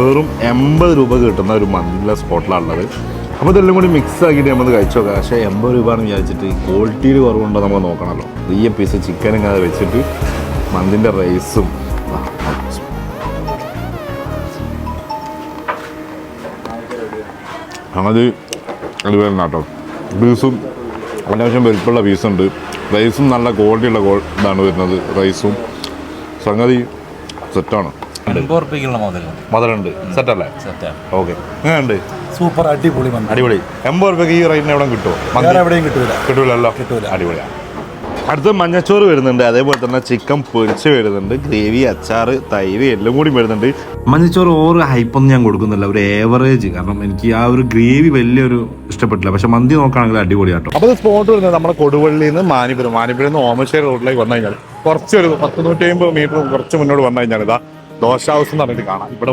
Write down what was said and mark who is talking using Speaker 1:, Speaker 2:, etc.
Speaker 1: വെറും 80 രൂപ കിട്ടുന്ന ഒരു മന്തിൻ്റെ സ്പോട്ടിലാണുള്ളത്. അപ്പോൾ ഇതെല്ലാം കൂടി മിക്സ് ആക്കിയിട്ട് നമ്മൾ കഴിച്ചു നോക്കാം. പക്ഷേ 80 രൂപ എന്ന് വിചാരിച്ചിട്ട് ക്വാളിറ്റിയിൽ കുറവുണ്ടോ നമ്മൾ നോക്കണമല്ലോ. വലിയ പീസ് ചിക്കൻ ഇങ്ങനെ വെച്ചിട്ട് മന്തിൻ്റെ റൈസും അത് അതുപോലെ കേട്ടോ. പീസും അത്യാവശ്യം വലുപ്പമുള്ള പീസുണ്ട്. റൈസും നല്ല ക്വാളിറ്റിയുള്ള ഇതാണ് വരുന്നത്. റൈസും സംഗതി സെറ്റാണ്. മുതലുണ്ട് സെറ്റല്ലേ? ഓക്കെ, എങ്ങനെയുണ്ട്?
Speaker 2: സൂപ്പർ, അടിപൊളി
Speaker 1: അടിപൊളി. 80 രൂപയ്ക്ക് ഈ റേറ്റിന് എവിടെ കിട്ടുമോ?
Speaker 2: എവിടെയും
Speaker 1: കിട്ടൂലല്ലോ. അടിപൊളിയാണ്. അടുത്ത മഞ്ഞച്ചോറ് വരുന്നുണ്ട്. അതേപോലെ തന്നെ ചിക്കൻ പൊരിച്ച് വരുന്നുണ്ട്. ഗ്രേവി, അച്ചാറ്, തൈര് എല്ലാം കൂടി വരുന്നുണ്ട്. മഞ്ഞച്ചോറ് ഓവർ ഹൈപ്പൊന്നും ഞാൻ കൊടുക്കുന്നില്ല, ഒരു ഏവറേജ്. കാരണം എനിക്ക് ആ ഒരു ഗ്രേവി വലിയൊരു ഇഷ്ടപ്പെട്ടില്ല. പക്ഷെ മന്തി നോക്കുകയാണെങ്കിൽ അടിപൊളിയാട്ടോ. അപ്പോൾ സ്പോട്ട് വരുന്നത് നമ്മുടെ കൊടുവള്ളിയിൽ നിന്ന് മാനിപുരം നിന്ന് ഓമശ്ശേരി റോഡിലേക്ക് വന്നു കഴിഞ്ഞാൽ കുറച്ചൊരു 150 മീറ്റർ കുറച്ച് മുന്നോട്ട് വന്നു കഴിഞ്ഞാൽ ഇതാ ദോശ ഹൗസ് എന്ന് പറഞ്ഞിട്ട് കാണാം. ഇവിടെ